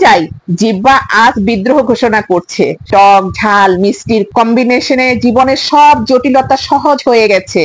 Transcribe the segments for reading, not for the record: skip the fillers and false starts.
যাই, জিহ্বা আজ বিদ্রোহ ঘোষণা করছে। টক ঝাল মিষ্টির কম্বিনেশনে জীবনের সব জটিলতা সহজ হয়ে গেছে।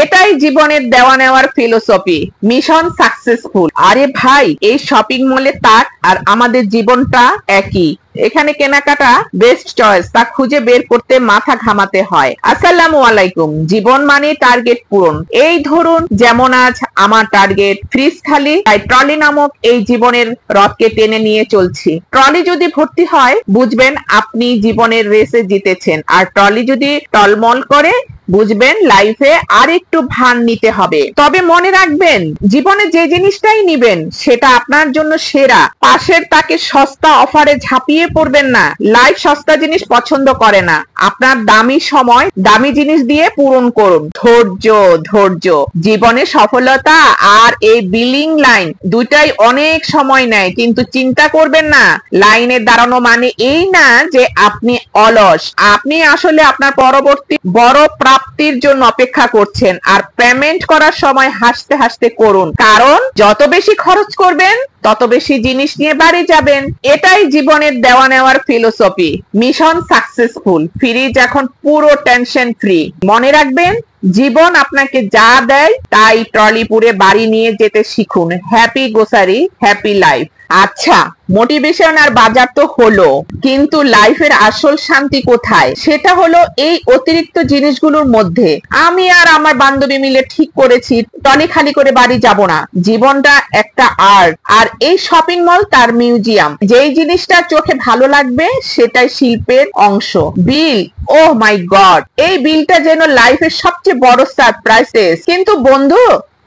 এটাই জীবনের দেওয়া নেওয়ার ফিলোসফি। Mission successful. আরে ভাই, এই শপিং মলে তাক আর আমাদের জীবনটা একই। এখানে কেনাকাটা বেস্ট চয়েস তা খুঁজে বের করতে মাথা ঘামাতে হয়। আসসালামু আলাইকুম। জীবন মানে টার্গেট পূরণ। এই ধরুন, যেমন আজ আমার টার্গেট ফ্রিজ খালি, তাই ট্রলি নামক এই জীবনের রথকে টেনে নিয়ে চলছি। ট্রলি যদি ভর্তি হয়, বুঝবেন আপনি জীবনের রেসে জিতেছেন। আর ট্রলি যদি টলমল করে, বুঝবেন লাইফে আর একটু ভান নিতে হবে। তবে মনে রাখবেন, জীবনে যে জিনিসটাই নিবেন সেটা আপনার জন্য সেরা। পাশের তাকে সস্তা অফারে ঝাঁপিয়ে পড়বেন না। লাইফ সস্তা জিনিস পছন্দ করে না। আপনার দামি সময় দামি জিনিস দিয়ে পূরণ করুন। ধৈর্য ধৈর্য। জীবনে সফলতা আর এই বিলিং লাইন দুটাই অনেক সময় নেয়, কিন্তু চিন্তা করবেন না, লাইনে দাঁড়ানো মানে এই না যে আপনি অলস। আপনি আসলে আপনার পরবর্তী বড় প্রাপ্তির জন্য অপেক্ষা করছেন। আর পেমেন্ট করার সময় হাসতে হাসতে করুন, কারণ যত বেশি খরচ করবেন তত বেশি জিনিস নিয়ে বাড়ি যাবেন। এটাই জীবনের দেওয়া নেওয়ার ফিলোসফি। Mission successful. ফ্রিজ এখন পুরো টেনশন ফ্রি। মনে রাখবেন, জীবন আপনাকে যা দেয় তাই ট্রলি পুরে বাড়ি নিয়ে যেতে শিখুন। Happy grocery, happy life. আচ্ছা, মোটিভেশন আর বাজার তো হলো, কিন্তু লাইফের আসল শান্তি কোথায়? সেটা হলো এই অতিরিক্ত জিনিসগুলোর মধ্যে। আমি আর আমার বান্ধবী মিলে ঠিক করেছি ট্রলি খালি করে বাড়ি যাব না। জীবনটা একটা আর্ট, আর এই শপিং মল তার মিউজিয়াম। যেই জিনিসটা চোখে ভালো লাগবে সেটাই শিল্পের অংশ। বিল, ও মাই গড, এই বিলটা যেন লাইফের সবচেয়ে বড় সারপ্রাইজ। কিন্তু বন্ধু,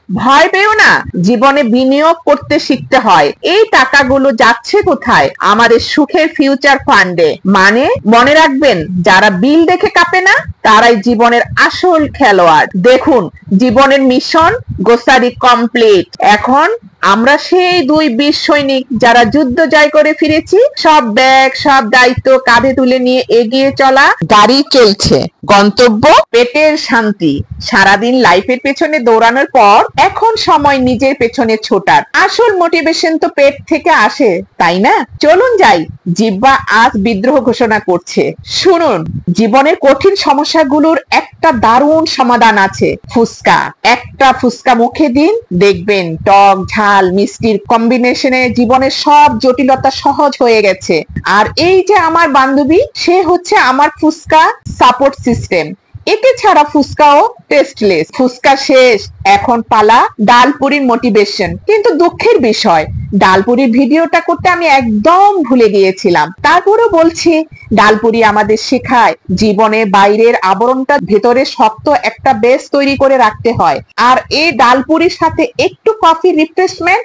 ভয় পেও না, জীবনে বিনিয়োগ করতে শিখতে হয়। এই টাকাগুলো যাচ্ছে কোথায়? আমাদের সুখের ফিউচার ফান্ডে। মানে মনে রাখবেন, যারা বিল দেখে কাঁপে না তারাই জীবনের আসল খেলোয়াড়। দেখুন, জীবনের মিশন গ্রোসারি কমপ্লিট। এখন আমরা সেই দুই বীর সৈনিক যারা যুদ্ধ জয় করে ফিরেছি। সব ব্যাগ সব দায়িত্ব কাঁধে তুলে নিয়ে এগিয়ে চলা। গাড়ি চলছে, গন্তব্য পেটের শান্তি। সারাদিন লাইফের পেছনে দৌড়ানোর পর এখন সময় নিজের পেছনে ছোটার। আসল মোটিভেশন তো পেট থেকে আসে, তাই না? চলুন যাই, জিহ্বা আজ বিদ্রোহ ঘোষণা করছে। শুনুন, জীবনের কঠিন সমস্যাগুলোর একটা দারুণ সমাধান আছে। ফুচকা। একটা ফুচকা মুখে দিন, দেখবেন টক ঝাল মিষ্টির কম্বিনেশনে জীবনের সব জটিলতা সহজ হয়ে গেছে। আর এই যে আমার বান্ধবী, সে হচ্ছে আমার ফুচকা সাপোর্ট সিস্টেম। একে ছাড়া ফুচকাও টেস্টলেস। ফুচকা শেষ, এখন পালা ডালপুরির মোটিভেশন। কিন্তু দুঃখের বিষয়, ডালপুরির ভিডিওটা করতে আমি একদম ভুলে গিয়েছিলাম। তারপরও বলছি, ডালপুরি আমাদের শেখায় জীবনে বাইরের আবরণটা ভেতরে শক্ত একটা বেস তৈরি করে রাখতে হয়। আর এই ডালপুরির সাথে একটু কফি রিফ্রেশমেন্ট,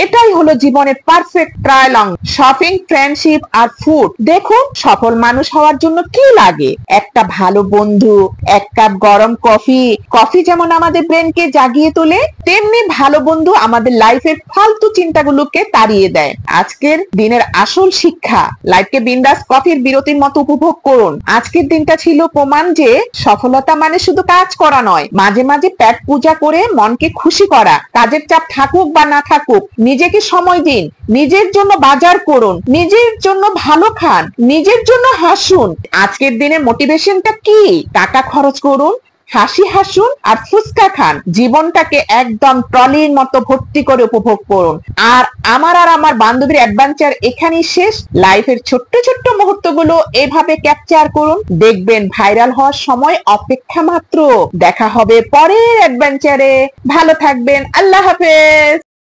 এটাই হলো জীবনের পারফেক্ট ট্রায়ালং। শপিং, ফ্রেন্ডশিপ আর ফুড। দেখুন, সফল মানুষ হওয়ার জন্য কি লাগে? একটা ভালো বন্ধু, এক কাপ গরম কফি। কফি যেমন আমাদের ব্রেনকে জাগিয়ে তোলে, তেমনি ভালো বন্ধু আমাদের লাইফের ফালতু চিন্তাগুলোকে তাড়িয়ে দেয়। আজকের দিনের আসল শিক্ষা, লাইফকে বিন্দাস কফির বিরতির মতো উপভোগ করুন। আজকের দিনটা ছিল প্রমাণ যে সফলতা মানে শুধু কাজ করা নয়, মাঝে মাঝে পেট পূজা করে মনকে খুশি করা। কাজের চাপ থাকুক বা না থাকুক, নিজেকে সময় দিন, নিজের জন্য বাজার করুন, নিজের জন্য ভালো খান, নিজের জন্য হাসুন। আজকের দিনের মোটিভেশনটা কি? টাকা খরচ করুন, হাসি হাসুন আর ফুচকা খান। জীবনটাকে একদম ট্রলির মতো ভর্তি করে উপভোগ করুন। আর আমার বান্ধবীর অ্যাডভেঞ্চার এখানেই শেষ। লাইফের ছোট্ট ছোট্ট মুহূর্তগুলো এভাবে ক্যাপচার করুন, দেখবেন ভাইরাল হওয়ার সময় অপেক্ষা মাত্র। দেখা হবে পরের অ্যাডভেঞ্চারে। ভালো থাকবেন। আল্লাহ হাফেজ।